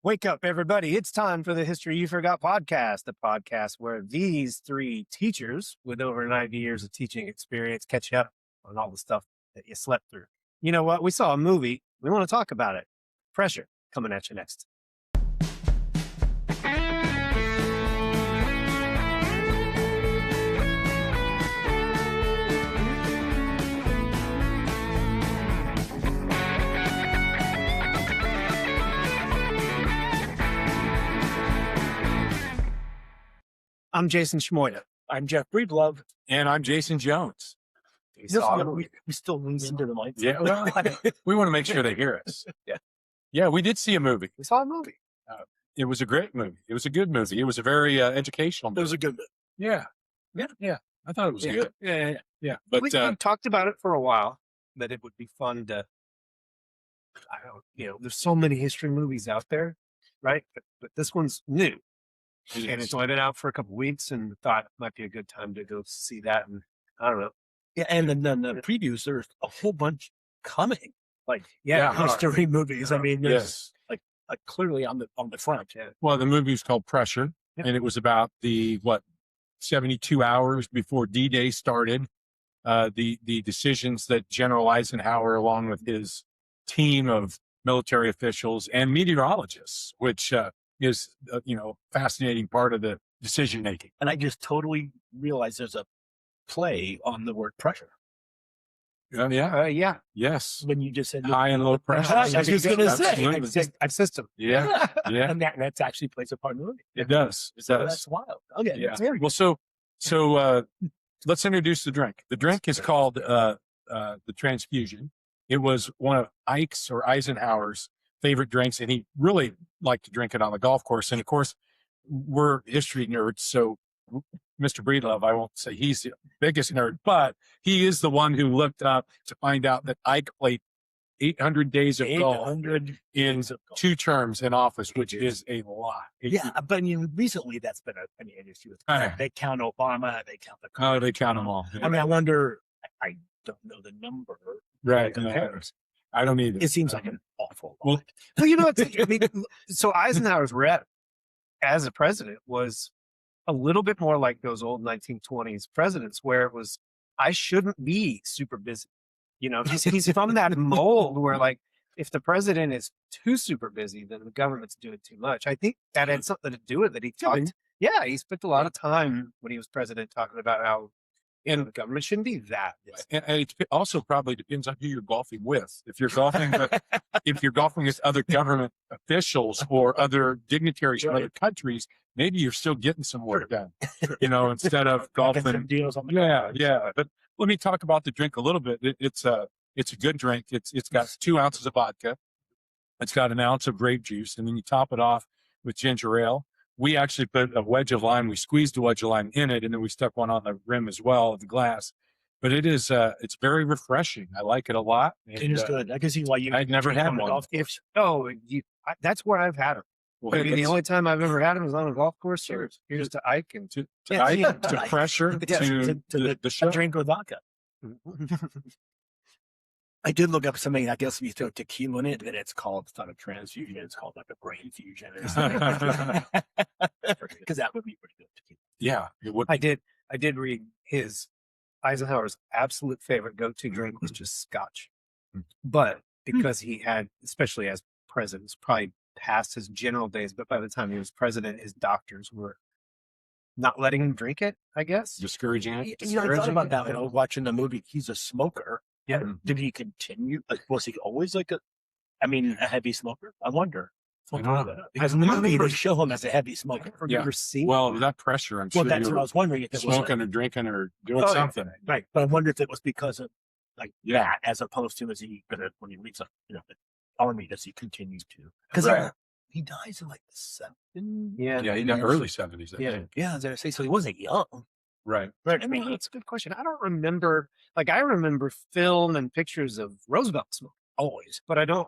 Wake up, everybody. It's time for the History You Forgot podcast, the podcast where these three teachers with over 90 years of teaching experience catch up on all the stuff that you slept through. You know what? We saw a movie. We want to talk about it. Pressure coming at you next. I'm Jason Schmoida. I'm Jeff Breedlove. And I'm Jason Jones. We still lean into the mic. Yeah, well, we want to make sure they hear us. Yeah, we did see a movie. We saw a movie. It was a great movie. It was a good movie. It was a very educational movie. It was a good movie. Yeah. I thought it was good. Yeah. But we talked about it for a while, that it would be fun to, there's so many history movies out there, right? But this one's new. And it's only been out for a couple of weeks, and thought it might be a good time to go see that. And I don't know. Yeah, and then the previews, there's a whole bunch coming. Yeah. History movies. I mean, there's Yes. like clearly on the front. Yeah. Well, the movie was called Pressure, and it was about 72 hours before D-Day started. The decisions that General Eisenhower, along with his team of military officials and meteorologists, which is fascinating part of the decision making. And I just totally realized there's a play on the word pressure Yeah. Yes. when you just said High and low pressure. I was just gonna say. Absolutely. System. Yeah. and that actually plays a part in the movie. It does. It So does. that's wild. Okay. Yeah. Very Well, so let's introduce the drink. The drink is called the Transfusion. It was one of Ike's or Eisenhower's favorite drinks, and he really liked to drink it on the golf course. And of course, we're history nerds, so Mr. Breedlove, I won't say he's the biggest nerd, but he is the one who looked up to find out that Ike played 800 days of golf 800 in 2 terms in office, which is a lot. Yeah, but recently that's been an issue. They count Obama, they count the. Oh, they count them all. I mean, I wonder. I don't know the number. Right. Compares. I don't either. It seems like an awful Well, lot. Well, you know what? I mean, so Eisenhower's rep as a president was a little bit more like those old 1920s presidents, where it was, I shouldn't be super busy. He's from that mold where, like, if the president is too super busy, then the government's doing too much. I think that had something to do with it. He talked. Yeah, he spent a lot of time when he was president talking about how the government shouldn't be that busy. and it also probably depends on who you're golfing with. If you're golfing with other government officials or other dignitaries from other countries, maybe you're still getting some work done. Instead of golfing. Deals on the Yeah. But let me talk about the drink a little bit. It's a good drink. It's got 2 ounces of vodka. It's got 1 ounce of grape juice, and then you top it off with ginger ale. We actually put a wedge of lime. We squeezed a wedge of lime in it, and then we stuck one on the rim as well of the glass. But it is, it's very refreshing. I like it a lot. It is good. I can see why you. I'd never had one. Golf. That's where I've had them. Well, The only time I've ever had them was on a golf course. Here's to Ike and to Yeah. pressure to the show. drink with vodka. I did look up something. I guess if you throw tequila in it, then it's not a transfusion. It's called like a brain fusion. Because that would be pretty good. Tequila. Yeah, it would. I did read Eisenhower's absolute favorite go-to drink was just scotch. But because he had, especially as president, probably past his general days, but by the time he was president, his doctors were not letting him drink it, I guess. Discouraging it. I thought about that when I was watching the movie. He's a smoker. Yeah. Did he continue? Was he always a heavy smoker? I wonder. I don't know. Because in the movie, they show him as a heavy smoker. I've never seen Well, that pressure, I'm sure Well, that's you what I were was wondering. If it was smoking or drinking or doing Oh, yeah. something. right, but I wonder if it was because of Yeah. that, as opposed to when he leaves the army, does he continue to? Because Right. he dies in like the 70s. Yeah. Yeah, in the early 70s. I Yeah. think. Yeah, as I say, so he wasn't young. Right. Right. I mean, that's a good question. I don't remember, I remember film and pictures of Roosevelt smoking always, but I don't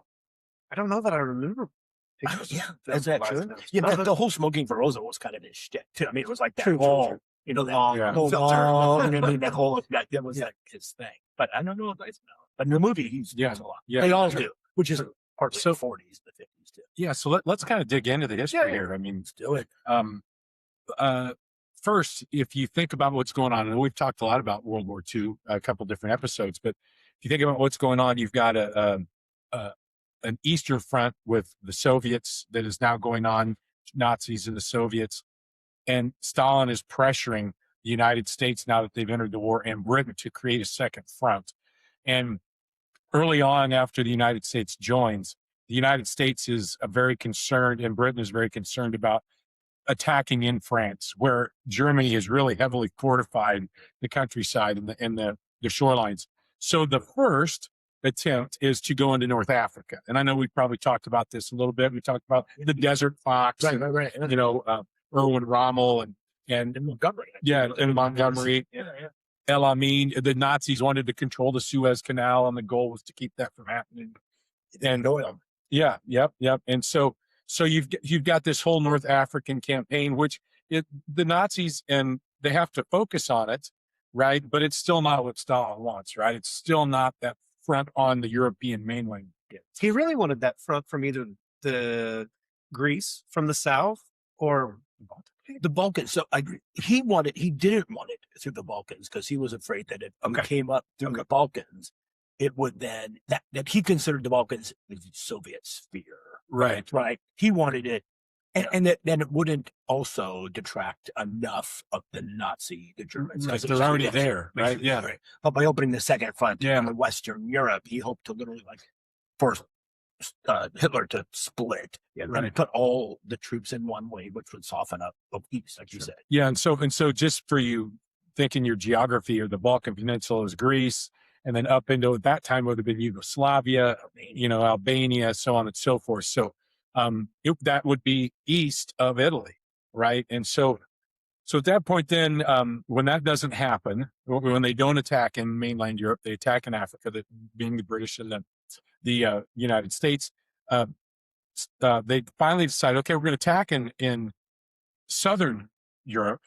know that I remember pictures. Yeah, of is that Eisenhower true? smoking. Yeah, but the whole smoking for Roosevelt was kind of his shtick too. I mean, it was like that True. whole, that long filter. I mean, that was like his thing. But I don't know if Eisenhower. But in the movie, he's Yeah. a lot. Yeah. They all do, which is part of So- the 40s, the 50s too. Yeah. So let's kind of dig into the history Yeah. here. I mean, Let's do it. uh, first, if you think about what's going on, and we've talked a lot about World War II, a couple different episodes, but if you think about what's going on, you've got an Eastern Front with the Soviets that is now going on, Nazis and the Soviets, and Stalin is pressuring the United States now that they've entered the war and Britain to create a second front. And early on, after the United States joins, the United States is very concerned, and Britain is very concerned about attacking in France, where Germany has really heavily fortified the countryside and the shorelines. So the first attempt is to go into North Africa. And I know we probably talked about this a little bit. We talked about the Desert Fox, Right. you know, Erwin Rommel and And Montgomery. and Montgomery, Yeah. El Amin. The Nazis wanted to control the Suez Canal, and the goal was to keep that from happening. And Oil. yeah, yep. And so you've got this whole North African campaign, which the Nazis, and they have to focus on it, right? But it's still not what Stalin wants, right? It's still not that front on the European mainland. He really wanted that front from either the Greece from the south or The Balkans. So he didn't want it through the Balkans because he was afraid that if it came up through the Balkans, it would then, that he considered the Balkans the Soviet sphere. Right. Right. He wanted it. And that then it wouldn't also detract enough of the Germans. Right, 'cause they're already there, right? Yeah. Right. But by opening the second front Yeah. in Western Europe, he hoped to literally force Hitler to split and Right. put all the troops in one way, which would soften up the peace, like you said. Yeah, and so just for you thinking your geography, or the Balkan Peninsula is Greece, and then up into, at that time, would have been Yugoslavia, Albania, so on and so forth. So that would be east of Italy, right? And so at that point, then when that doesn't happen, when they don't attack in mainland Europe, they attack in Africa, being the British and the United States. They finally decide, okay, we're going to attack in southern Europe,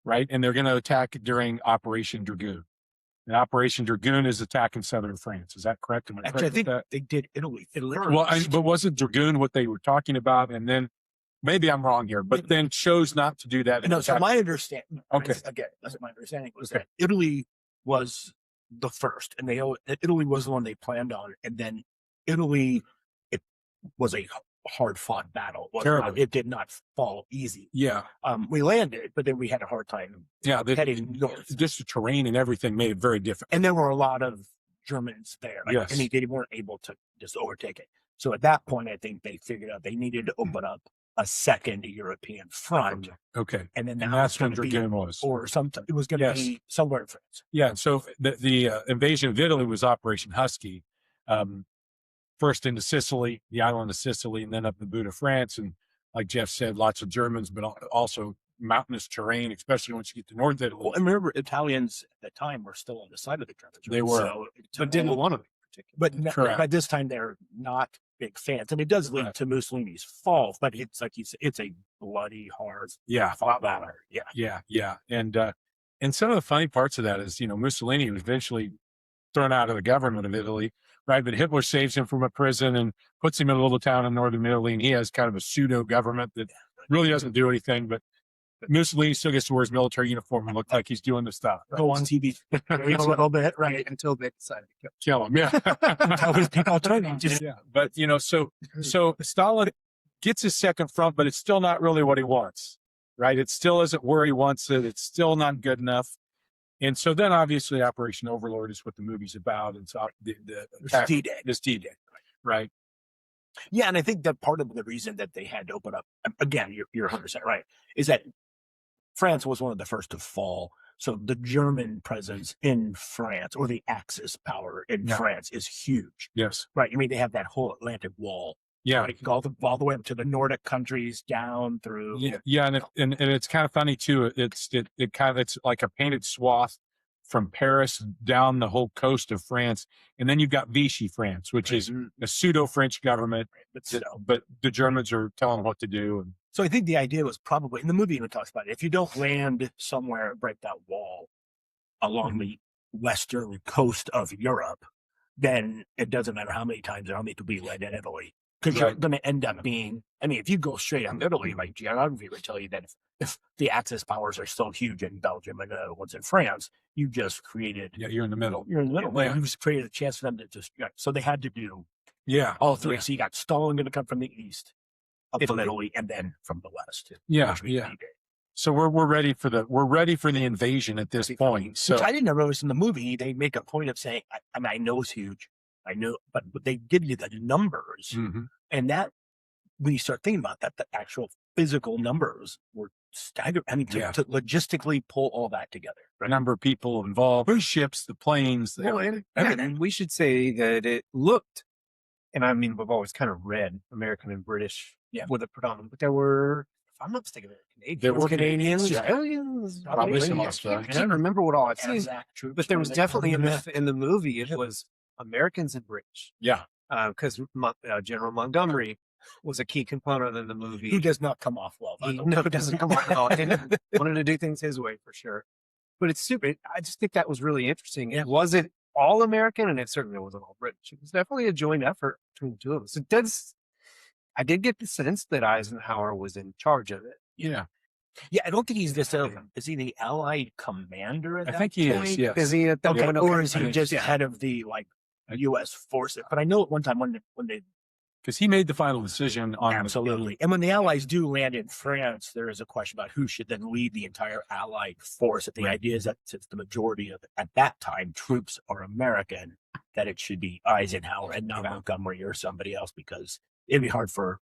right? And they're going to attack during Operation Dragoon. And Operation Dragoon is attacking southern France. Is that correct? Am I Actually, I correct with think that? they did Italy. Well, but wasn't Dragoon what they were talking about? And then maybe I'm wrong here, but then chose not to do that. No, so my understanding, Okay. again, that's my understanding, was Okay. that Italy was the first, and Italy was the one they planned on, and then Italy, it was a hard fought battle. Terrible. It did not fall easy. Yeah. We landed, but then we had a hard time Yeah. heading north, Just the terrain and everything made it very difficult. and there were a lot of Germans there, Yes. and they weren't able to just overtake it. So at that point, I think they figured out they needed to open up a second European front, Okay. and then And now that's it's when going to be, Dragoon was. or sometime it was going to Yes. be somewhere in France. Yeah. So the invasion of Italy was Operation Husky. First into Sicily, the island of Sicily, and then up the boot of France. And like Jeff said, lots of Germans, but also mountainous terrain, especially once you get to North Italy. Well, and remember, Italians at the time were still on the side of the Germans. They were. so but didn't want to. Correct. by this time they're not big fans, and it does lead Right. to Mussolini's fall. But it's like you said, it's a bloody, hard Yeah. fought battle. Yeah, Yeah. And some of the funny parts of that is, Mussolini was eventually thrown out of the government of Italy, right? But Hitler saves him from a prison and puts him in a little town in northern Italy, and he has kind of a pseudo government that really doesn't do anything. But Mussolini still gets to wear his military uniform and look like he's doing the stuff. go on TV a little bit, right? Until they decided to kill. Kill him, yeah. That was people turning. Just Yeah, but so Stalin gets his second front, but it's still not really what he wants, right? It still isn't where he wants it. It's still not good enough. And so then obviously Operation Overlord is what the movie's about. It's the attack, D-Day. this D-Day, right? Yeah, and I think that part of the reason that they had to open up, again, you're 100% right, is that France was one of the first to fall. So the German presence in France, or the Axis power in Yeah. France, is huge, Yes. right? I mean, they have that whole Atlantic wall, Yeah. like all the way up to the Nordic countries, down through. Yeah. And it's kind of funny too. It's like a painted swath from Paris down the whole coast of France. And then you've got Vichy France, which is a pseudo French government, But still. but the Germans are telling them what to do. And So I think the idea was probably, in the movie even talks about it, if you don't land somewhere and break that wall along the western coast of Europe, then it doesn't matter how many times or how many people you land in Italy. because you're Right. going to end up being, I mean, if you go straight on Italy, like geography would tell you that if the Axis powers are so huge in Belgium and ones in France, you just created, Yeah, you're in the middle. you're in the middle. Yeah. You just created a chance for them to just, so they had to do Yeah. all three. Yeah. So you got Stalin going to come from the east, up from Italy. Italy, and then from the west. Yeah. which would Yeah. be D-Day. So we're ready for the invasion at this point. So Which I didn't notice in the movie. They make a point of saying, I mean, I know it's huge. I know, but they give you the numbers. Mhm. And that, when you start thinking about that, the actual physical numbers were staggering. I mean, Yeah. to logistically pull all that together. the number of people involved, the ships, the planes, Well, everything. and we should say that it looked, and I mean, we've always kind of read American and British Yeah. were the predominant, but there were, if I'm not mistaken, there were Canadians. There were Canadians, Australians, Probably some I Australians. can't remember what all I've seen, Anzac troops, but there was were definitely in there? the movie, it was Americans and British. Yeah. Because General Montgomery was a key component in the movie. Who does not come off well. by He the way. no, it doesn't come out. He didn't wanted to do things his way for sure. But it's stupid. I just think that was really interesting. It wasn't all American, and it certainly wasn't all British. It was definitely a joint effort between the two of us. It does. I did get the sense that Eisenhower was in charge of it. Yeah. Yeah, I don't think he's just is he the Allied commander at I that think he is. point? Yes. Is he at that Okay, point? or is I he think- just yeah. head of the U.S. forces? But I know at one time when they Because he made the final decision on absolutely, and when the Allies do land in France, there is a question about who should then lead the entire Allied force. That the Right. idea is that since the majority of at that time troops are American, that it should be Eisenhower and not Montgomery or somebody else, because it'd be hard for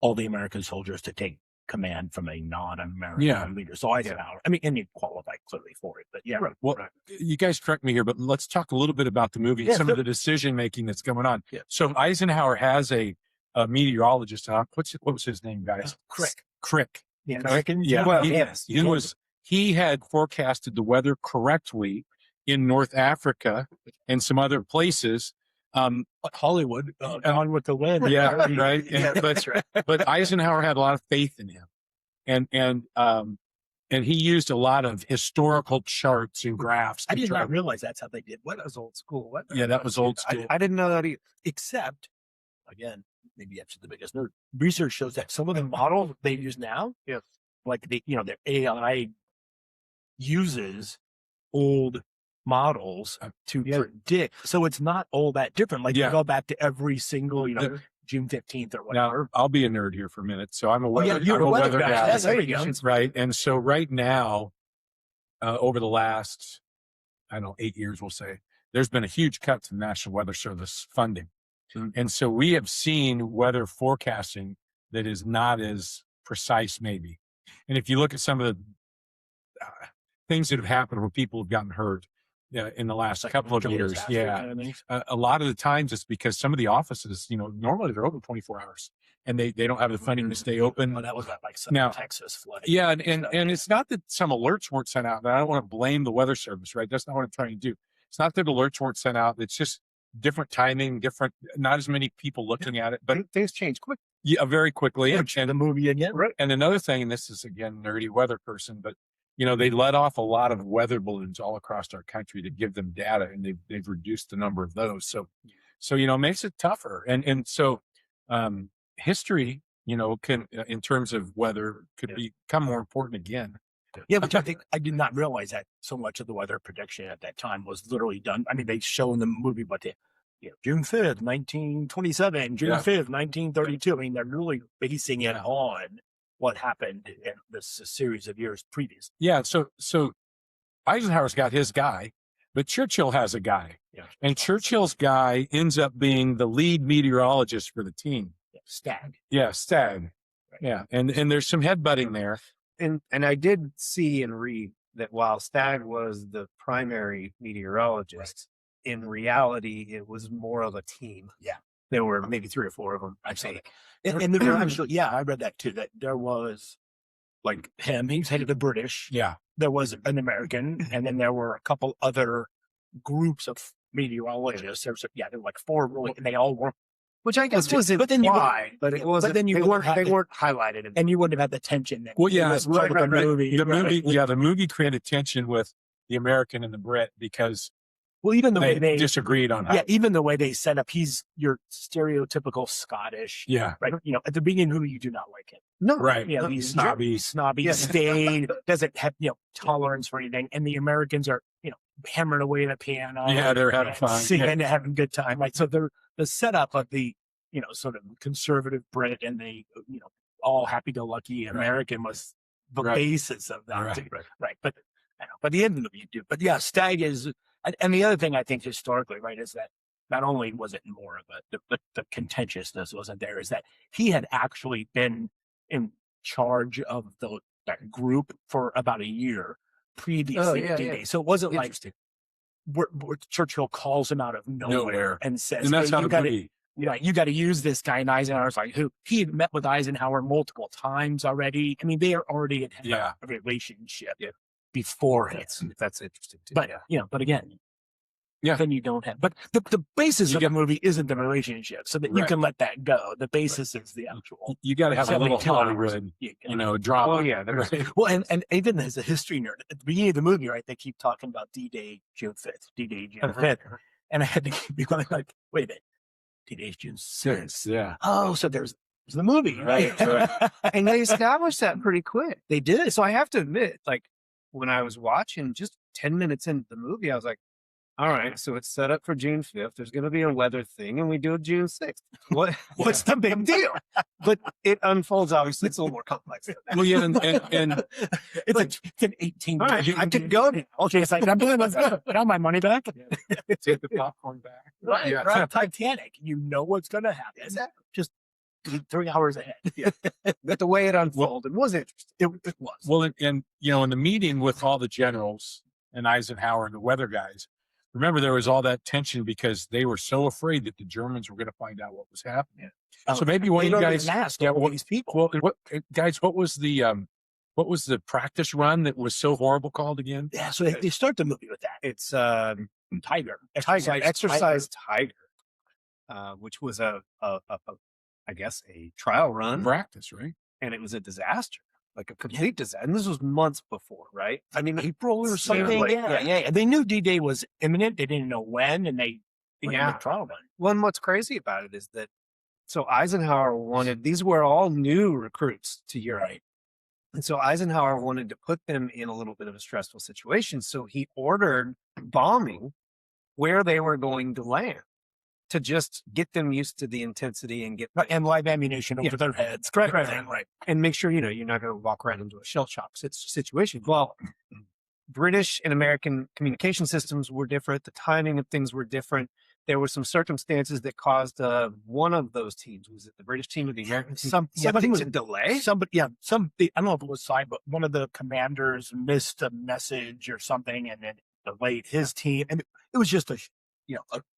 all the American soldiers to take command from a non-American Yeah. leader. So Eisenhower, I mean, and he qualified clearly for it, but yeah. Well, you guys correct me here, but let's talk a little bit about the movie, and Yeah, some sure. of the decision making that's going on. Yeah. So Eisenhower has a meteorologist. What was his name, guys? Crick. Yeah. American, Yeah. Well, he, yes. he had forecasted the weather correctly in North Africa and some other places. Hollywood, on with the wind. Yeah, right. Yeah, And- that's right. but Eisenhower had a lot of faith in him, and he used a lot of historical charts and graphs. I to did try- not realize that's how they did. That was old school. What? Yeah, that was old school. I didn't know that either. Except, again, maybe that's the biggest nerd. Research shows that some of the models they use now, Yeah. like the their AI uses old models to predict. So it's not all that different. Like Yeah. you go back to every single, June 15th or whatever. Now, I'll be a nerd here for a minute. So I'm a weather, you're I'm a a weather weather guy. guy. Yes, there you go. Right. And so right now, over the last, 8 years, we'll say, there's been a huge cut to the National Weather Service funding. And so we have seen weather forecasting that is not as precise, maybe. And if you look at some of the things that have happened where people have gotten hurt in the last couple of years, a lot of the times it's because some of the offices, normally they're open 24 hours and they don't have the funding to stay open. Oh, that was like some Now- Texas flood. Yeah, and it's not that some alerts weren't sent out. And I don't want to blame the weather service, right? That's not what I'm trying to do. It's not that alerts weren't sent out. It's just different timing, not as many people looking at it, but Things change quick. yeah, very quickly. And the movie again. Right. And another thing, and this is again nerdy weather person, but they let off a lot of weather balloons all across our country to give them data, and they've reduced the number of those. So it makes it tougher. And so history, can in terms of weather could become more important again. Yeah, which I think I did not realize that so much of the weather prediction at that time was literally done. I mean, they show in the movie, but June 5th, 1927, June Yeah. 5th, 1932. I mean, they're really basing it on what happened in this series of years previous. Yeah. So Eisenhower's got his guy, but Churchill has a guy. Yeah. And Churchill's guy ends up being the lead meteorologist for the team. Stag. Yeah, Stag. Yeah. And there's some headbutting there. And I did see and read that while Stagg was the primary meteorologist, in reality, it was more of a team. Yeah. There were maybe 3 or 4 of them. I say, and there were actually, I read that too. That there was like him. He's head of the British. Yeah. There was an American, and then there were a couple other groups of meteorologists. There were like 4 really, and they all weren't. Which I guess was but then you why, but it wasn't. then you they wouldn't have weren't. They to- weren't highlighted. And you wouldn't have had the tension. That Well, yeah, was right, part of the right, right. movie. The movie created tension with the American and the Brit because Well, even the way They they disagreed on how. yeah, even the way they set up, he's your stereotypical Scottish, Yeah. right? You know, at the beginning, who you do not like him. No, Right. Yeah, he's Snobby. snobby, Yeah. staid, doesn't have tolerance for anything, and the Americans are hammering away at a piano. Yeah, they're having and fun. singing, Yeah. and having a good time. Right, so the setup of the sort of conservative Brit and the all happy-go-lucky American was the Right. basis of that. Right. Too. Right, but but the end of it you do. But yeah, Stagg is, and the other thing I think historically, right, is that not only was it more of the contentiousness wasn't there, is that he had actually been in charge of that group for about a year previously to D-Day. So it wasn't like Interesting. where Churchill calls him out of nowhere and says, And that's "Hey, how you the got movie. you got to use this guy." And Eisenhower's like, who he had met with Eisenhower multiple times already. I mean, they are already had Yeah. a relationship Yeah. beforehand. That's interesting too. But yeah. but again, Yeah. then you don't have. But the basis of the movie isn't the relationship, so that you Right. can let that go. The basis is the actual. You got to have a little 72 hours. Hollywood, Yeah. drama. Oh yeah, there's Well, and even as a history nerd, at the beginning of the movie, right, they keep talking about D-Day, June 5th, D-Day, June 5th. And I had to keep going like, wait a minute, D-Day's June 6th. Yeah. Oh, so there's the movie, right? Right, and they established that pretty quick. They did. So I have to admit, like when I was watching just 10 minutes into the movie, I was like, all right, so it's set up for June 5th. There's going to be a weather thing, and we do it June 6th. What's the big deal? But it unfolds, obviously, it's a little more complex than that. Well, yeah, and It's an 18. All right, I could go now. Okay, it's like, I'm doing this. Put all my money back. take the popcorn back. Right, Yeah. right. Titanic. You know what's going to happen. Exactly. Just 3 hours ahead. But the way it unfolded was interesting. It was. Well, and in the meeting with all the generals and Eisenhower and the weather guys, remember there was all that tension because they were so afraid that the Germans were going to find out what was happening. So maybe one of you guys, asked these people. well, guys, what was the practice run that was so horrible called again? Yeah, so they start the movie with that. It's Tiger. Exercise Tiger, which was I guess a trial run, Practice, right? and it was a disaster, like a complete disaster. And this was months before, right? I mean, April or Yeah, something. like- Yeah. They knew D-Day was imminent. They didn't know when, and they went on Yeah. the trial run. Well, and what's crazy about it is that so Eisenhower wanted these were all new recruits to Europe. Right. And so Eisenhower wanted to put them in a little bit of a stressful situation. So he ordered bombing where they were going to land to just get them used to the intensity and get And live ammunition over their heads. Right. Right. and make sure, you're not going to walk right into a shell shock situation. Well, British and American communication systems were different. The timing of things were different. There were some circumstances that caused one of those teams. Was it the British team or the American team? Somebody was to delay. Somebody, I don't know if it was side, but one of the commanders missed a message or something, and then delayed his team, and it was just a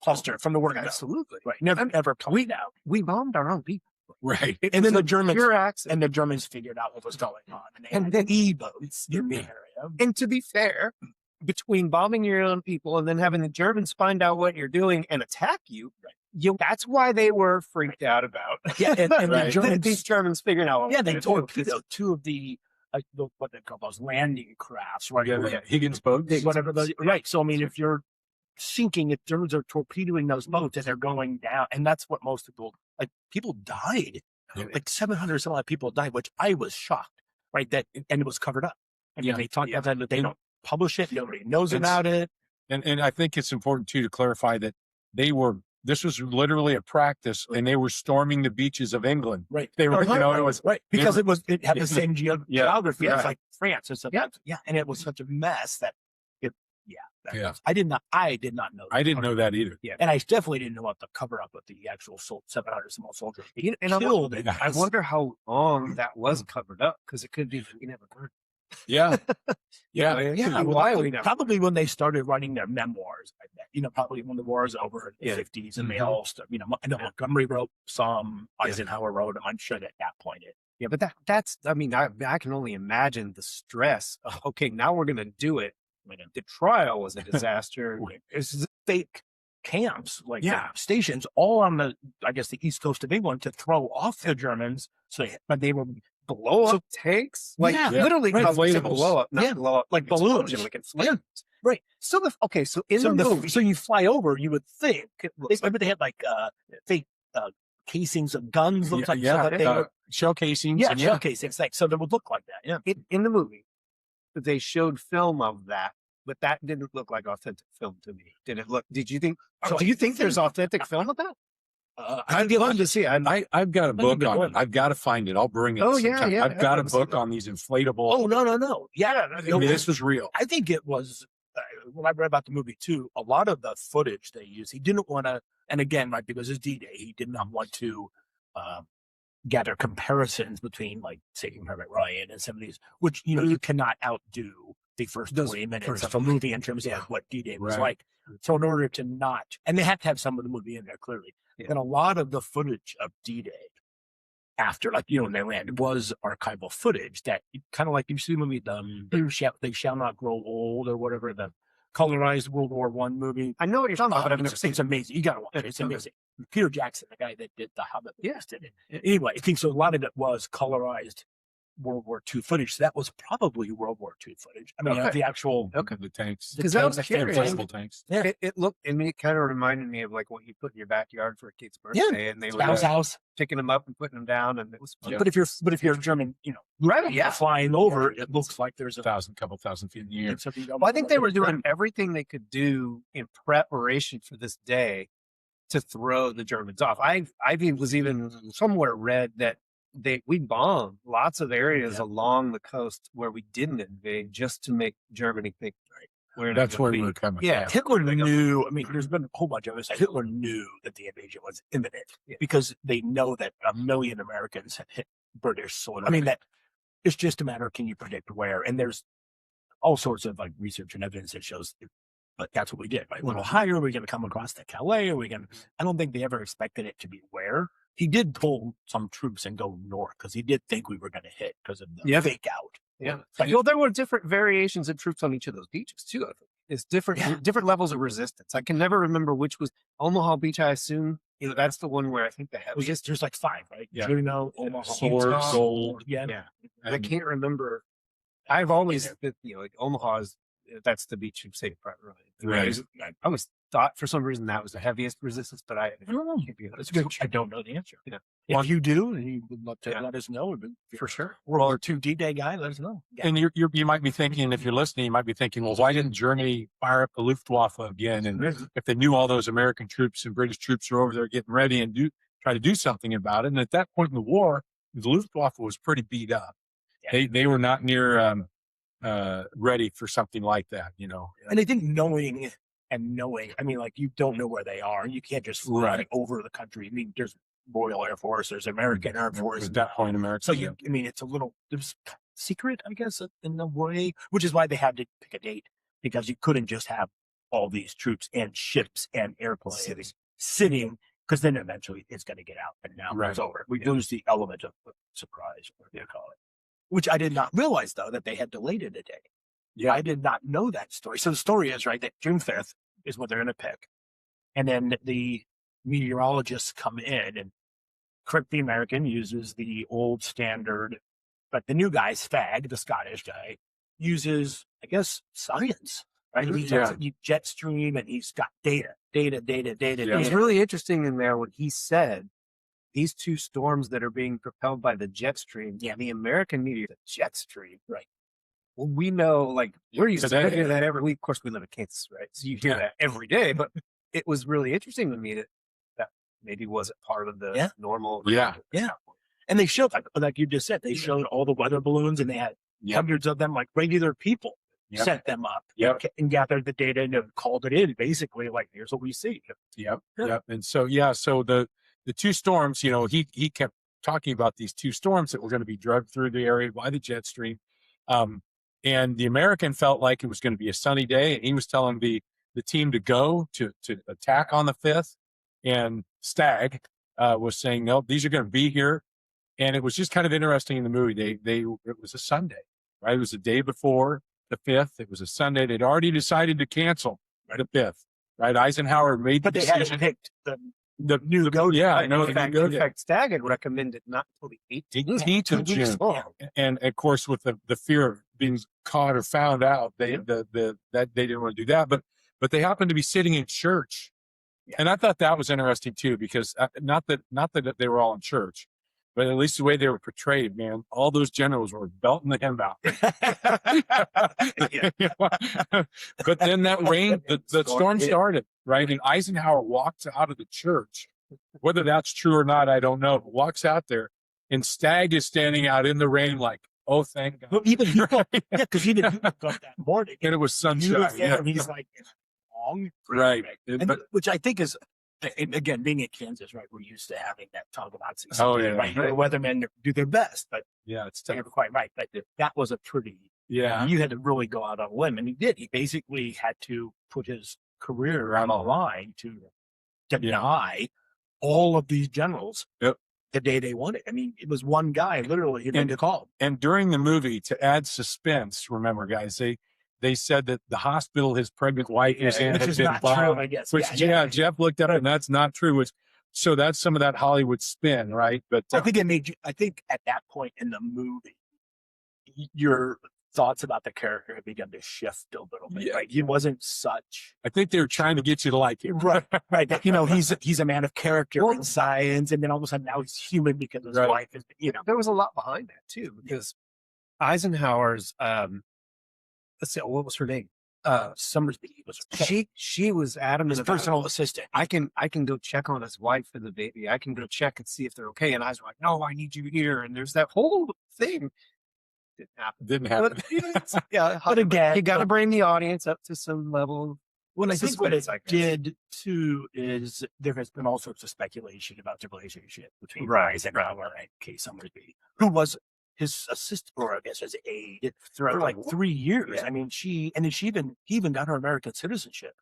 cluster from the word go. Absolutely. Right. Never played out. We bombed our own people. Right. And then the Germans Pure accident. and the Germans figured out what was going on, and then E-boats in the area. And to be fair, between bombing your own people and then having the Germans find out what you're doing and attack you, that's why they were freaked out about. Yeah, and the Right. Germans, These Germans figured out. yeah, they what torpedoed 2 of the what they call those landing crafts, right? Yeah, Higgins boats. Whatever those, right. So I mean, if you're sinking, if Germans are torpedoing those boats and they're going down, and that's what most people died. Yeah. Like 700 some odd people died, which I was shocked. Right, and it was covered up. I mean, Yeah. they talk about that, but they don't publish it. Nobody knows It's- about it. And I think it's important too to clarify that this was literally a practice, and they were storming the beaches of England. Right. They were, it was right because it had the same geography. Yeah. It's like France. It's and it was such a mess that Yeah. I did not know. I didn't know that either. And I definitely didn't know about the cover up of the actual 700 small soldiers. And I Killed wonder, it. I wonder how long that was covered up because it could be we never heard. Yeah. Yeah. Yeah, why we never Probably when they started writing their memoirs, I bet. Probably when the war is over in the 50s, and they all started. I know Montgomery wrote some, Eisenhower wrote them. I'm sure at that point Yeah, but that's I mean, I can only imagine the stress of okay, now we're gonna do it. The trial was a disaster. it's fake camps, like Yeah. stations, all on the East Coast of England to throw off the Germans. But they were blow up tanks, like Yeah. literally Right. cause them to Inflatables. blow up, not blow up like balloons. explosion, like inflations. Right. So okay, so in So, the movie, so you fly over, you would think. it looks Remember they had like fake casings of guns, looks like, so yeah, that they were, shell casings. yeah, and shell casings, like, so they would look like that. Yeah. in the movie, they showed film of that, but that didn't look like authentic film to me. Did it look? Did you think? So do you think there's authentic film of that? I'd be love to see. I've got a book be on one. it. I've got to find it. I'll bring it. Oh, yeah, sometime. yeah, I've got a I've seen book that. on these inflatable. Oh no. Yeah, I mean, this was real. I think it was when I read about the movie too. A lot of the footage they used, he didn't want to, and again, right, because it's D-Day, he did not want to gather comparisons between, like, Saving Private Ryan and some of these, which you cannot outdo the first 20 minutes of a movie in terms of what D-Day was Right. like. So in order to not, and they have to have some of the movie in there clearly, and a lot of the footage of D-Day after, like, when they landed was archival footage that kind of like, you see the movie, They Shall Not Grow Old or whatever, the colorized World War I movie. I know what you're talking about, but I've never seen It's amazing. You gotta watch it. It's Okay. amazing. Peter Jackson, the guy that did The Hobbit, Yeah. did it. Anyway, I think so. A lot of it was colorized World War II footage. So that was probably World War II footage. I mean, Okay. the actual. Okay. The tanks. Because I was tanks, curious. Inflatable tanks. Yeah. It looked, and it kind of reminded me of like what you put in your backyard for a kid's birthday, and they were Spouse house. picking them up and putting them down, and it was fun. Yeah. But if you're German, Right? Yeah. flying over, it looks like there's a Couple thousand feet in the air. it's something. Well, I think they were doing everything they could do in preparation for this day to throw the Germans off. I was even somewhere read that we bombed lots of areas along the coast where we didn't invade just to make Germany think, we're not That's gonna where be- we're coming. Yeah. Hitler knew. I mean, there's been a whole bunch of us. Hitler knew that the invasion was imminent because they know that 1 million Americans have hit British soil. I mean, that it's just a matter of, can you predict where? And there's all sorts of, like, research and evidence that shows. But that's what we did, right? A little higher. Are we going to come across the Calais? Are we going to? I don't think they ever expected it to be where. He did pull some troops and go north because he did think we were going to hit because of the fake out. Yeah. But- Well, there were different variations of troops on each of those beaches too. I think. It's different levels of resistance. I can never remember which was Omaha Beach. I assume that's the one where I think the heaviest. There's like 5, right? Yeah. Juneau, Omaha, Sword, Utah, Gold. Yeah. Yeah. I And- can't remember. I've always, like Omaha is, that's the beach of Saving Private Ryan. Right. I always thought for some reason that was the heaviest resistance, but I I don't know. can't be That's 100% good. sure. I don't know the answer. Yeah. If you do, and you would love to Yeah. let us know. If you're For sure. World War II D-Day guy, let us know. Yeah. And you might be thinking, if you're listening, you might be thinking, well, why didn't Germany fire up the Luftwaffe again? And if they knew all those American troops and British troops are over there getting ready and try to do something about it. And at that point in the war, the Luftwaffe was pretty beat up. Yeah. They were not near ready for something like that, And I think knowing, I mean, like, you don't know where they are. You can't just fly Right. over the country. I mean, there's Royal Air Force, there's American Air Force. At that point, America. So I mean, it's a little secret, I guess, in a way, which is why they had to pick a date, because you couldn't just have all these troops and ships and airplanes sitting, because then eventually it's going to get out, and now Right. it's over. We lose the element of surprise, whatever you call it. Which I did not realize, though, that they had delayed it a day. Yeah. I did not know that story. So the story is, right, that June 5th is what they're going to pick. And then the meteorologists come in, and Crick the American uses the old standard, but the new guy, Spag, the Scottish guy, uses, I guess, science, right? He Yeah. does jet stream, and he's got data. Yeah. It was really interesting in there when he said these two storms that are being propelled by the jet stream, the American meteor, the jet stream. Right. Well, we know, like, we're used to Today. hear that every week. Of course, we live in Kansas, right? So you hear that every day, but it was really interesting to me that maybe wasn't part of the normal. Yeah. And they showed, like you just said, they showed all the weather balloons, and they had hundreds of them, like regular people Yep. set them up Yep. and gathered the data and called it in, basically, like, here's what we see. Yep. Yeah. Yep. And so, so the two storms, he kept talking about these two storms that were going to be drugged through the area by the jet stream. And the American felt like it was going to be a sunny day, and he was telling the team to go to attack on the 5th. And Stag was saying, no, these are going to be here. And it was just kind of interesting in the movie. It was a Sunday, right? It was the day before the 5th. It was a Sunday. They'd already decided to cancel the 5th, right? Eisenhower made the But they decision. hadn't picked the The new go. yeah, I In know. fact, Stag had recommended not until the 18th. 18th of June. And of course, with the fear of been caught or found out. They that they didn't want to do that, but they happened to be sitting in church, and I thought that was interesting too, because not that they were all in church, but at least the way they were portrayed, man, all those generals were belting the hymn out. But then that rain, the storm started, right? And Eisenhower walks out of the church. Whether that's true or not, I don't know. But walks out there, and Stagg is standing out in the rain, like, "Oh, thank God!" Well, even people, because even people got that morning, And it was sunshine. Yeah, and he's like, "It's long," right. And, But which I think is, and again, being in Kansas, right? We're used to having that talk about Oh, yeah. right? The weathermen do their best, but yeah, it's they're tough. never quite right. But that was a pretty. Yeah, You had to really go out on a limb, and he did. He basically had to put his career on the line to deny all of these generals the day they won it. I mean, it was one guy literally who made the call. and during the movie, to add suspense, remember, guys, they said that the hospital his pregnant wife is in Which had is been not bombed. true, I guess. Which Jeff looked up, and that's not true. Which, so that's some of that Hollywood spin, right? But I think it made you. I think at that point in the movie, your thoughts about the character had begun to shift a little bit. Yeah. Right? He wasn't such. I think they were trying to get you to like him. Right. You know, he's a man of character and science, and then all of a sudden now he's human because his Right. wife is. You know, There was a lot behind that too, because Eisenhower's let's see, what was her name? Summersby was She was adamant his about, personal assistant. I can go check on his wife and the baby. I can go check and see if they're okay. And I was like, no, I need you here. And there's that whole thing. Didn't happen. Didn't happen. But, yeah, But again, you got to bring the audience up to some level. Well, I This is think what what it it's like. did too is there has been all sorts of speculation about the relationship between Right, Eisenhower and Kay Summersby, who was his assistant, or I guess his aide, for like 3 years. Yeah. I mean, he even got her American citizenship.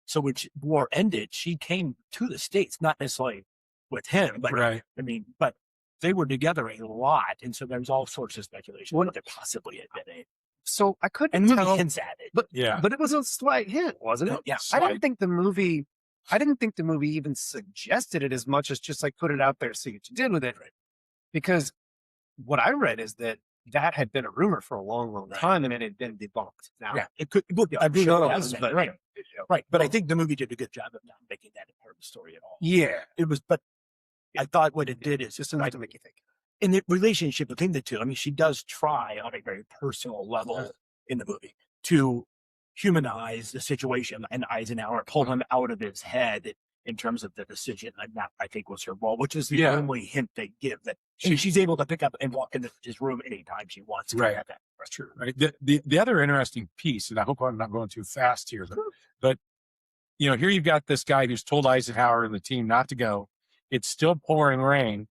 So when war ended, she came to the States, not necessarily with him, but Right. I mean, but they were together a lot, and so there's all sorts of speculation Well, that there possibly had been a. So I couldn't And the movie tell, hints at it. Yeah. but it was a slight hint, wasn't it? Yeah, I didn't think the movie even suggested it as much as just like put it out there, see what you did with it. Because what I read is that had been a rumor for a long, long Right. time, and it had been debunked. Now, Yeah, it could. Well, I'm Who sure it knows? has been, But right. you know, Right, but I think the movie did a good job of not making that a part of the story at all. yeah, It was, but I thought what it did is just enough to make you think. in the relationship between the two. I mean, she does try on a very personal level in the movie to humanize the situation, and Eisenhower pull him out of his head in terms of the decision. And that, I think, was her role, which is the Yeah. only hint they give that she's able to pick up and walk into his room anytime she wants to. Right. Have that. That's true. Right. The other interesting piece, and I hope I'm not going too fast here, but you know, here you've got this guy who's told Eisenhower and the team not to go. It's still pouring rain,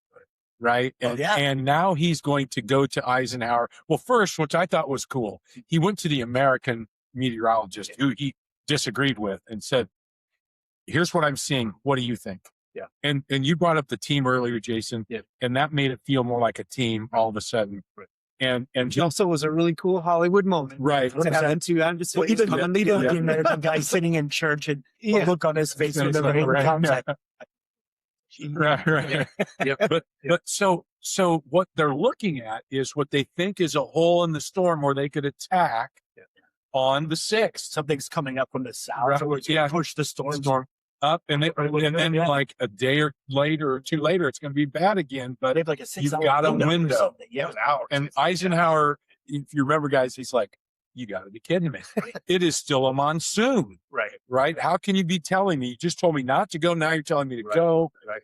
right? Oh, And, yeah. and now he's going to go to Eisenhower. Well, first, which I thought was cool, he went to the American meteorologist who he disagreed with and said, "Here's what I'm seeing. What do you think?" Yeah. And you brought up the team earlier, Jason. Yeah. And that made it feel more like a team all of a sudden. Right. And It also was a really cool Hollywood moment. right. To have them two, I'm just Well, even coming the together. American guy sitting in church and the Yeah. look on his face when the Right, rain right, comes. yeah. Right. But so what they're looking at is what they think is a hole in the storm where they could attack on the 6th. Something's coming up from the south. Right, So it's yeah. push the storm. Up and then Yeah. like a day or later or two later, it's going to be bad again. But They have like a 6 you've hour got a or window. something. Yeah. And Eisenhower, if you remember, guys, he's like, "You got to be kidding me! It is still a monsoon, Right. right? How can you be telling me? You just told me not to go. Now you're telling me to Right, go." right.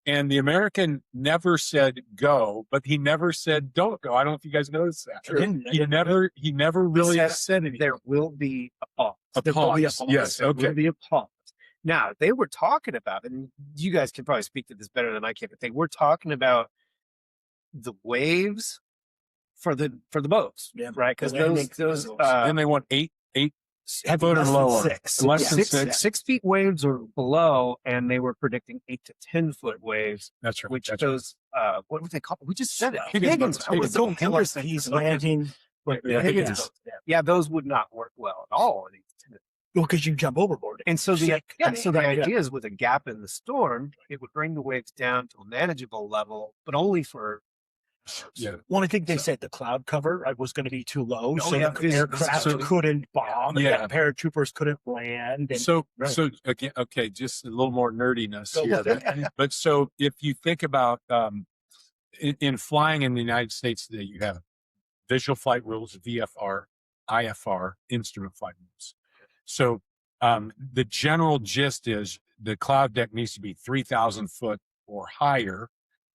And the American never said go, but he never said don't go. I don't know if you guys noticed that. I didn't- I He didn't- never really said said anything. There will be a pause. A There will be a pause. pause. Yes, There okay. will be a pause. Now, they were talking about, and you guys can probably speak to this better than I can, but they were talking about the waves for the boats, Yeah. right? Because The landing those fields. Then they want eight Have foot or less than lower. 6. Less than Yeah. 6. 6 feet waves or below, and they were predicting 8 to 10 foot waves, That's right. which That's those what would they call? We just said it. Higgins Higgins. boats. I was so Higgins, interested. he's landing. Yeah, Higgins. Higgins. Yeah, those would not work well at all. Well, because you jump overboard. And so the Sick. yeah, so the Yeah. idea is with a gap in the storm, it would bring the waves down to a manageable level, but only for Yeah. Well, I think they said the cloud cover was going to be too low, so yeah, the aircraft so- couldn't bomb, and Yeah. the paratroopers couldn't land. And, So, right. so again, okay, just a little more nerdiness Go here. with it. But so if you think about in flying in the United States today, you have visual flight rules, VFR, IFR, instrument flight rules. So the general gist is the cloud deck needs to be 3,000 foot or higher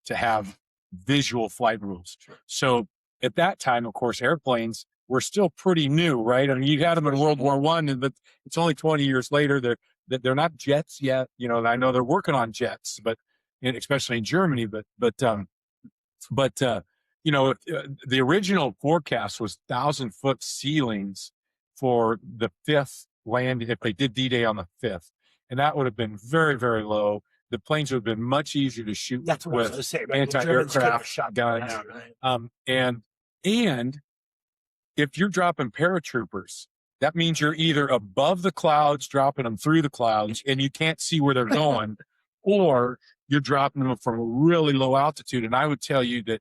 to have visual flight rules. So at that time, of course, airplanes were still pretty new, right? I mean, you had them in World War I, but it's only 20 years later. They're not jets yet. You know, I know they're working on jets, but especially in Germany. But you know, the original forecast was 1,000-foot ceilings for the fifth landing if they did D-Day on the 5th, and that would have been very, very low. The planes would have been much easier to shoot That's what I was with going to say. Right? The Germans could have anti-aircraft shot guns. down, right? And if you're dropping paratroopers, that means you're either above the clouds, dropping them through the clouds, and you can't see where they're going, or you're dropping them from a really low altitude. And I would tell you that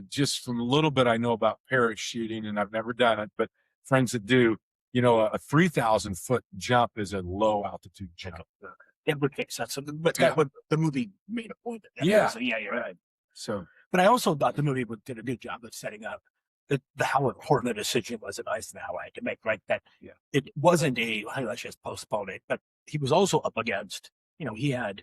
just from a little bit I know about parachuting, and I've never done it, but friends that do, you know, a 3,000 foot jump is a low altitude jump. It would make sense. But Yeah. that would, the movie made a point. That Yeah. So, yeah, you're right. So But I also thought the movie did a good job of setting up how important the decision was that Eisenhower had to make, right? That it wasn't hey, let's just postpone it, but he was also up against, you know, he had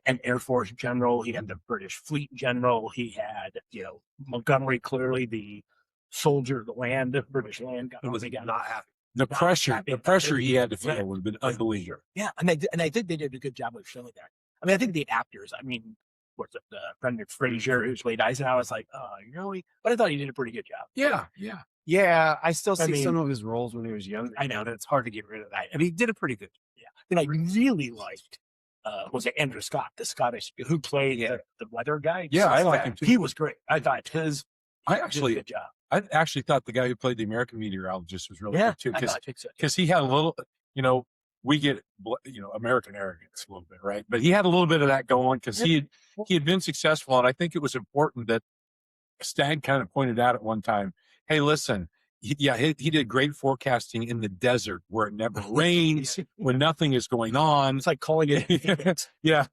an Air Force general, he had the British Fleet general, he had, you know, Montgomery, clearly the soldier, the British land. He was not happy. the happy. pressure he had to Right. feel would have been unbelievable. Yeah, and I think they did a good job of showing that. I mean, I think the actors, I mean, what's it, Brendan Fraser, who played Eisenhower, was like, oh, really? But I thought he did a pretty good job. Yeah. Yeah, I still I see mean- some of his roles when he was younger. I know. and it's hard to get rid of that. I mean, he did a pretty good. And I really liked, was it Andrew Scott, the Scottish, who played the weather guy? Yeah, I like him too. He was great. I thought I did a actually, good job. I actually thought the guy who played the American meteorologist was really Yeah, good too, I thought so. because he had a little, you know, we get, you know, American arrogance a little bit, right? But he had a little bit of that going because he had been successful, and I think it was important that Stagg kind of pointed out at one time, hey, listen, he did great forecasting in the desert where it never rains, when nothing is going on. It's like calling it. Yeah,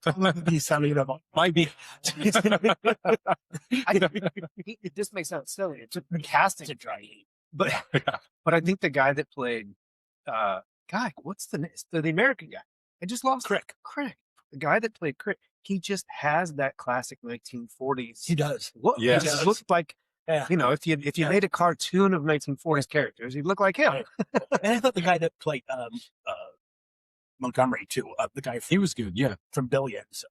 He's sounding it up. might be. It just makes sound silly. It's a casting, It's a dry heat. but I think the guy that played, what's the American guy? I just lost Crick. The guy that played Crick. He just has that classic 1940s He does. look. Yes. He just looked like, Yeah. you know, if you made a cartoon of 1940s characters, he'd look like him. Right. And I thought the guy that played Montgomery too, the guy He was good. Yeah. from Billions,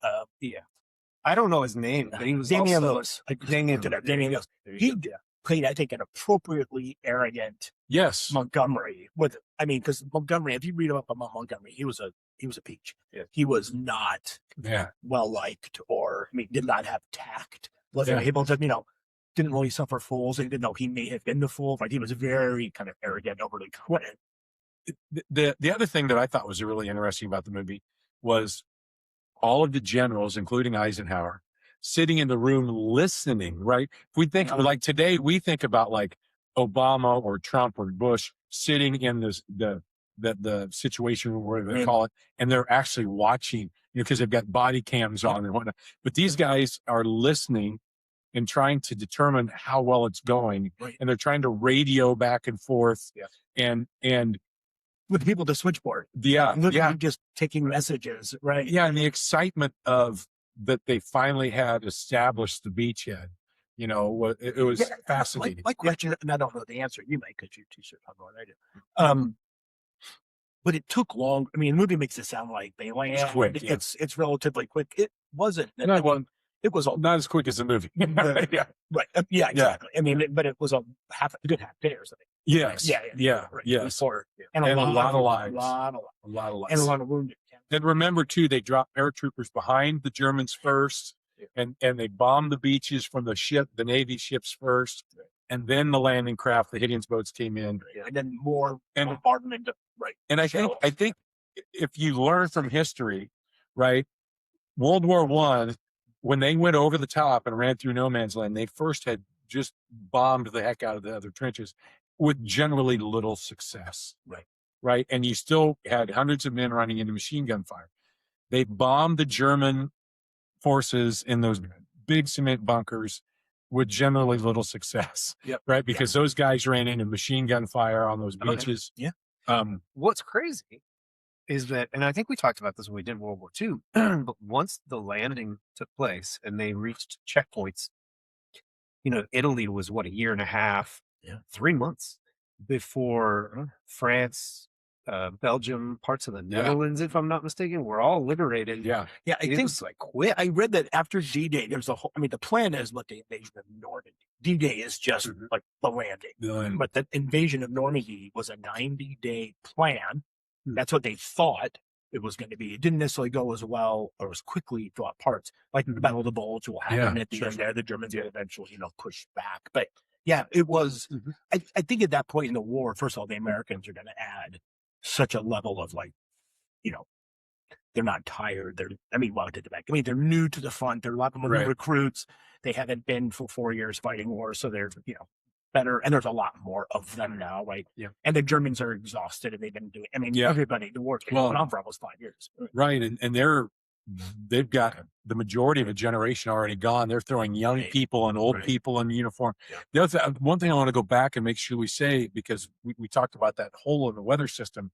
I don't know his name, but he was Damian also, Lewis. Damian Lewis. He played, I think, an appropriately arrogant Yes. Montgomery. Because Montgomery, if you read up about Montgomery, he was a peach. Yeah. He was not Yeah. well liked, or did not have tact. Wasn't Yeah. able to, didn't really suffer fools, even though he may have been the fool. But he was very kind of arrogant, overly confident. The other thing that I thought was really interesting about the movie was all of the generals, including Eisenhower, sitting in the room listening, right? If we think like today, we think about like Obama or Trump or Bush sitting in the situation room, whatever they call it, and they're actually watching, because they've got body cams on and whatnot. But these guys are listening and trying to determine how well it's going. Right. And they're trying to radio back and forth. Yeah. And With people to switchboard. yeah, Just taking messages, right? yeah, and the excitement of that they finally had established the beachhead, it was fascinating. My question, and I don't know the answer. You may, because you're too sure how more than I do. But it took long. The movie makes it sound like they land. It's quick, yeah. It's relatively quick. It wasn't. And I won. It was Not as quick as the movie. Yeah. right. Yeah, exactly. But it was a good half day or something. Yes. Yeah. Right. Yes. Before, And a lot of lives. A lot of A lot of lives. and a lot of wounded. And remember too, they dropped paratroopers behind the Germans first, and they bombed the beaches from the Navy ships first, and then the landing craft, the Higgins boats came in. And then more And- bombardment. Right. And I think if you learn from history, right, World War I, when they went over the top and ran through no man's land, they first had just bombed the heck out of the other trenches with generally little success. Right. And you still had hundreds of men running into machine gun fire. They bombed the German forces in those big cement bunkers with generally little success. Right. Because those guys ran into machine gun fire on those beaches. What's crazy is that, and I think we talked about this when we did World War II, but once the landing took place and they reached checkpoints, Italy was what, a year and a half, 3 months before France, Belgium, parts of the Netherlands, if I'm not mistaken, were all liberated. I It think was like quick. I read that after D-Day, there's a whole, I mean, the plan is what the invasion of Normandy. D-Day is just like the landing. But the invasion of Normandy was a 90-day plan. That's what they thought it was going to be. It didn't necessarily go as well or as quickly throughout parts. Like the Battle of the Bulge will happen at the end there. The Germans will eventually, push back. But yeah, it was, I think at that point in the war, first of all, the Americans are going to add such a level of they're not tired. They're new to the front. They're a lot of them are recruits. They haven't been for 4 years fighting war. So they're, better. And there's a lot more of them now. Right. And the Germans are exhausted and they've been doing, everybody, the war's been going on for almost 5 years. Right. And they've got the majority of a generation already gone. They're throwing young people and old people in uniform. The other one thing I want to go back and make sure we say, because we talked about that hole in the weather system.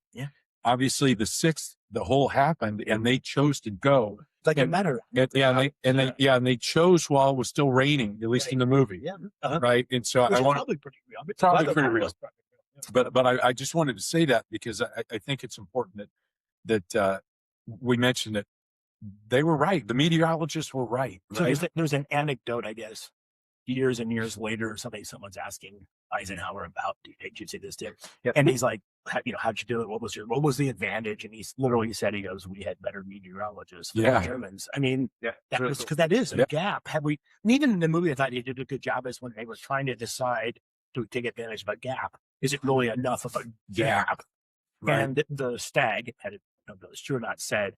Obviously the 6th, the hole happened and they chose to go. Like it mattered. And they chose while it was still raining, at least in the movie. Right. And so I want probably pretty real. It's probably pretty real. But I just wanted to say that because I think it's important that we mentioned that they were right. The meteorologists were right. So there's an anecdote, I guess, years and years later, someone's asking Eisenhower about, did you see this, Dick? And he's like, how'd you do it? What was the advantage? And he's literally said, he goes, we had better meteorologists than the Germans. I mean, that was because that is a gap. And even in the movie, I thought he did a good job is when they were trying to decide to take advantage of a gap. Is it really enough of a gap? And the Stag, had it, it's true or not, said,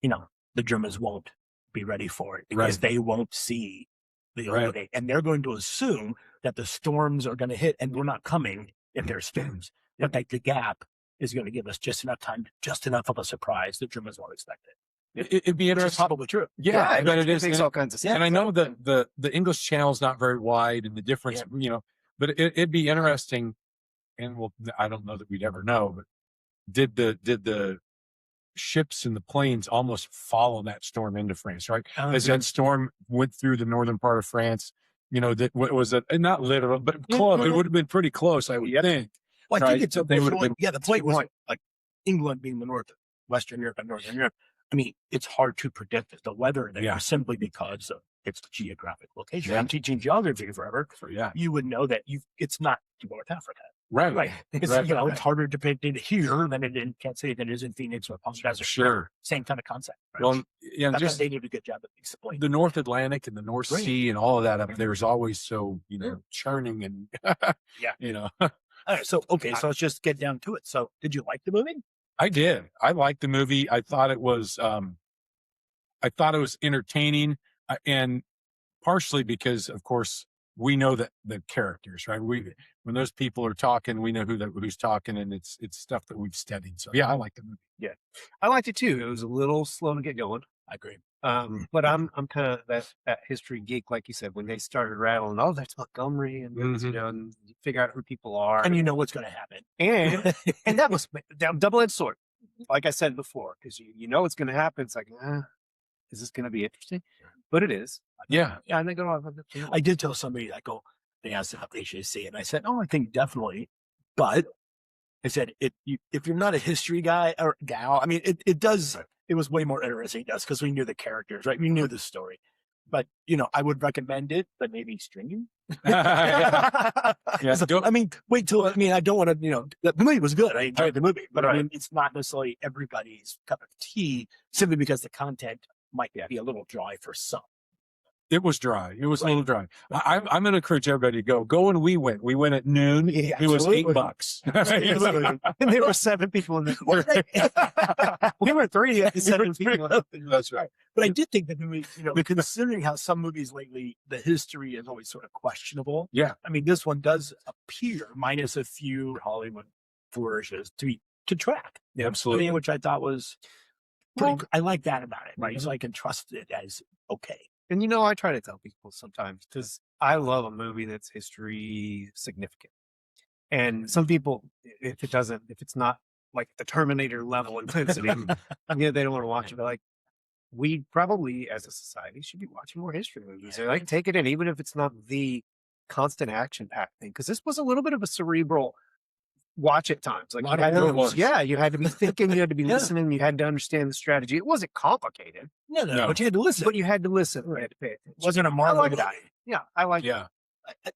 the Germans won't be ready for it because they won't see the opening. And they're going to assume that the storms are going to hit and we're not coming if there's storms. But like the gap is going to give us just enough time, just enough of a surprise that Germans won't expect it. It'd be interesting. It's probably true. Yeah, but it is. Makes all kinds of sense. And I know that the English Channel is not very wide and the difference, but it'd be interesting. And I don't know that we'd ever know, but did the ships and the planes almost follow that storm into France, right? As that storm went through the northern part of France, that was it not literal, but close. It would have been pretty close, I would think. Well, I think it's the point was like England being the Western Europe and Northern Europe. I mean, it's hard to predict the weather there simply because of its geographic location. I'm teaching geography forever. You would know that it's not North Africa. Right. It's, it's harder to predict it here than it in Kansas City than it is in Phoenix or Palm Desert. Sure. Same kind of concept. Right? Well, just they did a good job of explaining. The North Atlantic and the North Sea and all of that up there is always so, churning and, All right. So let's just get down to it. So did you like the movie? I did. I liked the movie. I thought it was entertaining and partially because, of course, we know that the characters, right? When those people are talking, we know who's talking, and it's stuff that we've studied. So I like the movie. Yeah, I liked it too. It was a little slow to get going. I agree. But I'm kind of that history geek, like you said, when they started rattling, that's Montgomery, and and you figure out who people are, and you know what's going to happen, and that was double-edged sword, like I said before, because you know what's going to happen. It's like, is this going to be interesting? But it is. Yeah. And they go, I did tell somebody, they asked if they should see it. And I said, I think definitely. But I said, if you're not a history guy or gal, I mean, it does, it was way more interesting to us because we knew the characters, right? We knew the story. But, I would recommend it, but maybe streaming. I mean, wait till, I don't want to, the movie was good. I enjoyed the movie, but I mean, it's not necessarily everybody's cup of tea simply because the content might be a little dry for some. It was dry. It was a little dry. I'm going to encourage everybody to go. Go when we went. We went at noon. Yeah, It was absolutely. $8. And there were 7 people in the we were 3 at 7 people. That's right. But I did think that movie, considering how some movies lately, the history is always sort of questionable. Yeah. I mean, this one does appear, minus a few Hollywood flourishes, to track. Yeah, absolutely. Which I thought was pretty. Well, I like that about it, right? So I can trust it as okay. And I try to tell people sometimes because I love a movie that's history significant. And some people, if it's not like the Terminator level intensity, they don't want to watch it. But like, we probably as a society should be watching more history movies. Or like, take it in, even if it's not the constant action packed thing. Because this was a little bit of a cerebral watch at times. Like, you had to be thinking, you had to be listening, you had to understand the strategy. It wasn't complicated. No, but you had to listen. But you had to listen. You had to pay attention. It wasn't a Marvel like guy. Yeah, I like Yeah.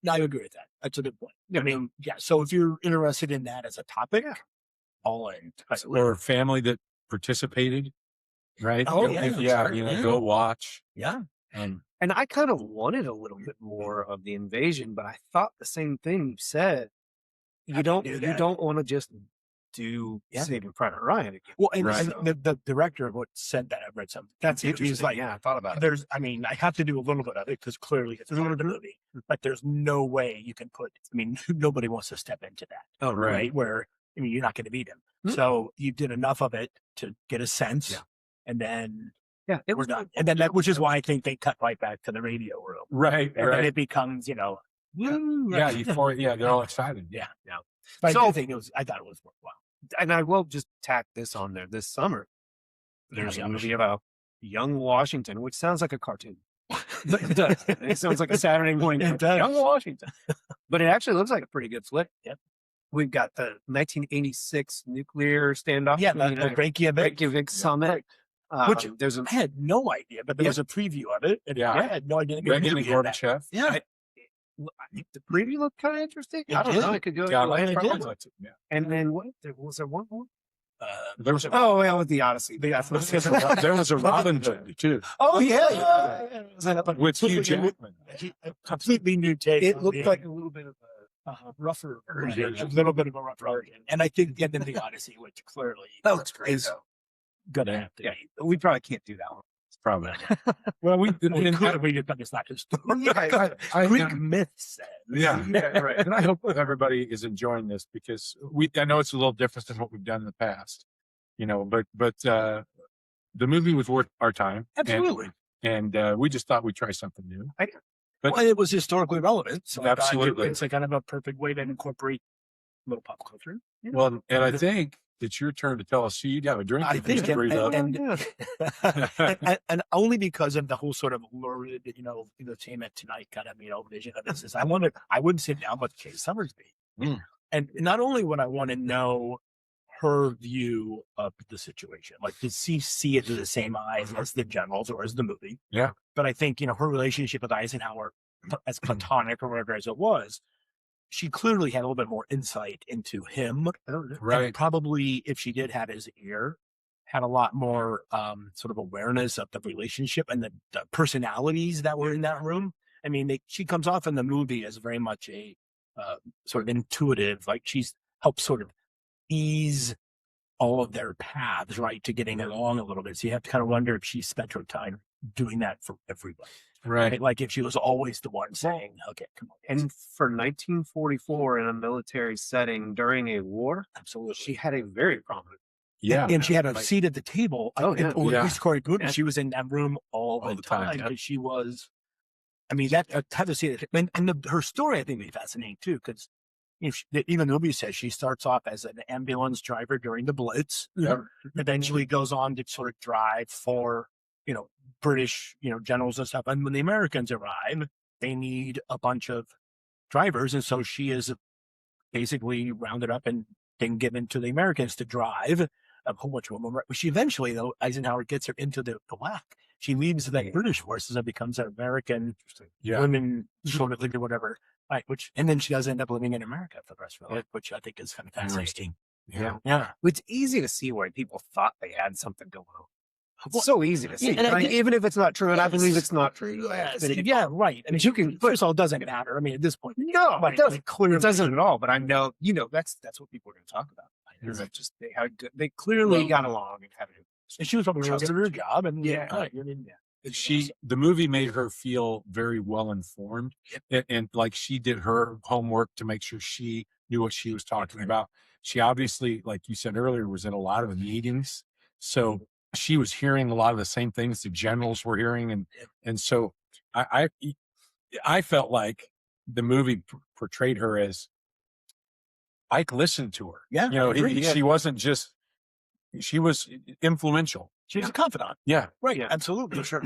I agree with that. That's a good point. I mean, yeah. So if you're interested in that as a topic, all in. Or a family that participated, right? Oh, Go watch. Yeah. And I kind of wanted a little bit more of the invasion, but I thought the same thing you said. You don't want to just do Saving Private Ryan again. Well, and Right. the director of what said that, I've read something. That's it. He's like, I thought about it. I have to do a little bit of it because clearly it's a little bit of movie, but there's no way you can nobody wants to step into that. Oh, Right. Where, you're not going to beat him. Mm-hmm. So you did enough of it to get a sense. And then it we're was done. And then which is why I think they cut right back to the radio room. Right. And then it becomes, woo, Yeah. right. They're all excited. Yeah. But So- I thought it was worthwhile. And I will just tack this on there. This summer, there's a movie about young Washington, which sounds like a cartoon. But it does. It sounds like a Saturday morning. It does. Young Washington. But it actually looks like a pretty good flick. Yep. We've got the 1986 nuclear standoff. Yeah, the Reykjavik summit. Which there's I had no idea, but there was a preview of it. And Yeah. I had no idea. Reagan and Gorbachev. Yeah. the preview looked kind of interesting. It I don't did. know. It could go. Yeah, either way. it probably did. liked it, yeah. And then was there one more? There was With the Odyssey. there was a Robin Hood too Oh yeah. with Hugh Jackman. A completely new take. It on looked the- like a little bit of rougher version. version, a little bit of a rough version. And I think then the Odyssey, which clearly That looks great, is though. gonna have to Yeah, be. we probably can't do that one. Probably. Well, we We could have read it, but it's not his story. Greek myths. Yeah, right. And I hope everybody is enjoying this because I know it's a little different than what we've done in the past, but the movie was worth our time. Absolutely. And we just thought we'd try something new. Well, it was historically relevant. So I thought Absolutely. it's a kind of a perfect way to incorporate a little pop culture. Well, and I think it's your turn to tell us who you'd have a drink I with. think, Mr. Revo. and only because of the whole sort of lurid, entertainment tonight kind of, vision of this is I wouldn't sit down with Kay Summersby. Mm. And not only would I want to know her view of the situation, like does she see it through the same eyes as the generals or as the movie? Yeah. But I think, her relationship with Eisenhower, as platonic or whatever as it was, she clearly had a little bit more insight into him. Right. And probably, if she did have his ear, had a lot more sort of awareness of the relationship and the personalities that were in that room. I mean, she comes off in the movie as very much a sort of intuitive, like she's helped sort of ease all of their paths, right, to getting along a little bit. So you have to kind of wonder if she spent her time doing that for everybody. Right. Like if she was always the one saying, okay, come on. And for 1944 in a military setting during a war, Absolutely. she had a very prominent. Yeah. And she had a Like- seat at the table. Oh, yeah. Or Yeah. at least Corey Goodman. Yeah. She was in that room all the time. yeah. Because she was, I mean, that had to see it. And her story, I think, would be fascinating too. Because even the movie says she starts off as an ambulance driver during the Blitz. Yeah. Eventually goes on to sort of drive for, British, generals and stuff. And when the Americans arrive, they need a bunch of drivers. And so she is basically rounded up and then given to the Americans to drive a whole bunch of women. She eventually, though, Eisenhower gets her into the WAC. She leaves the British forces and becomes an American women sort of leader, whatever. Right. And then she does end up living in America for the rest of her life, which I think is kind of fascinating. Yeah. Yeah. It's easy to see why people thought they had something going on. It's so easy to see, and I right? think- Even if it's not true, and I believe it's not true. Yeah, right. I mean, you can first of all, it doesn't matter. I mean, at this point, No, right, it doesn't. clearly. It doesn't at all. But I know, that's what people are going to talk about. Is that just how good they clearly got along and had it. And she was probably really good at her job, and Yeah. right, I mean, The movie made her feel very well informed, and like she did her homework to make sure she knew what she was talking about. She obviously, like you said earlier, was in a lot of the meetings, so she was hearing a lot of the same things the generals were hearing, and so I felt like the movie portrayed her as Ike listened to her. Yeah, you know, I agree, she wasn't just, she was influential. she was a confidant. Yeah, Right, Yeah. absolutely, sure.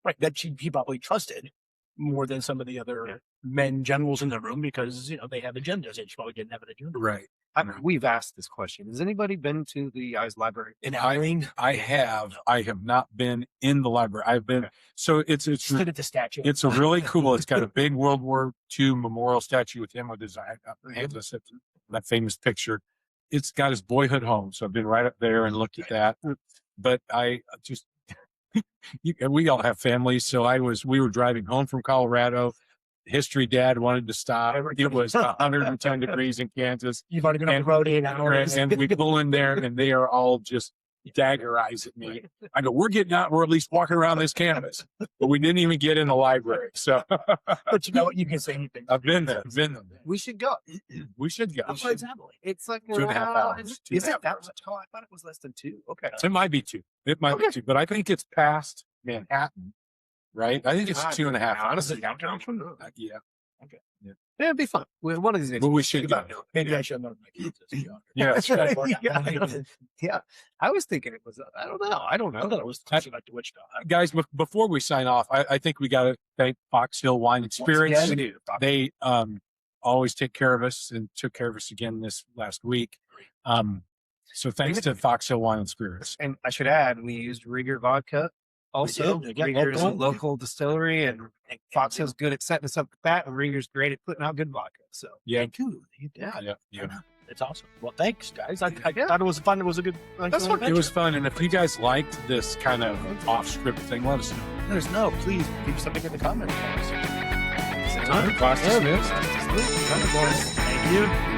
Right, that he probably trusted more than some of the other men generals in the room because they have agendas, and she probably didn't have an agenda. right. We've asked this question. Has anybody been to the Eyes Library? In Irene, I have not been in the library. I've been, so it's stood at the statue. it's a really cool. It's got a big World War II memorial statue with him with his hands up, that famous picture. It's got his boyhood home, so I've been right up there and looked at that. But I just, we all have families, so we were driving home from Colorado. History Dad wanted to stop. It was 110 degrees in Kansas. You've already been on the road 8 hours. And we pull in there and they are all just dagger eyes at me. I go, we're getting out, we're at least walking around this campus, but we didn't even get in the library. So But you know what? You can say anything. I've been there. We should go. We should go. It's like 2.5 hours. Is it that much? Oh, I thought it was less than 2. Okay. It might be 2. It might be 2, but I think it's past Manhattan, right? I think it's 2.5. Honestly, downtown. Yeah. yeah, it'd be fun. One of these days. But we should go. Maybe I should know my kids. Yeah. That's right. Yeah. I was thinking it was. I don't know. I thought it was closer like to Wichita. Guys, before we sign off, I think we got to thank Fox Hill Wine and Spirits. Yeah, we do. They always take care of us and took care of us again this last week. So thanks to Fox Hill Wine and Spirits. And I should add, we used Rieger vodka. Also, did. Yeah, Rieger's a local. local distillery, and Fox Hill's good at setting us up with that, and Rieger's great at putting out good vodka. So, Yeah. Yeah, Yeah. it's awesome. Well, thanks, guys. I thought it was fun. It was a good. That's what It was fun. And if you guys liked this kind of off script thing, let us know. Let us know. Please leave something in the comments. Fox Hill Smith. Thank you.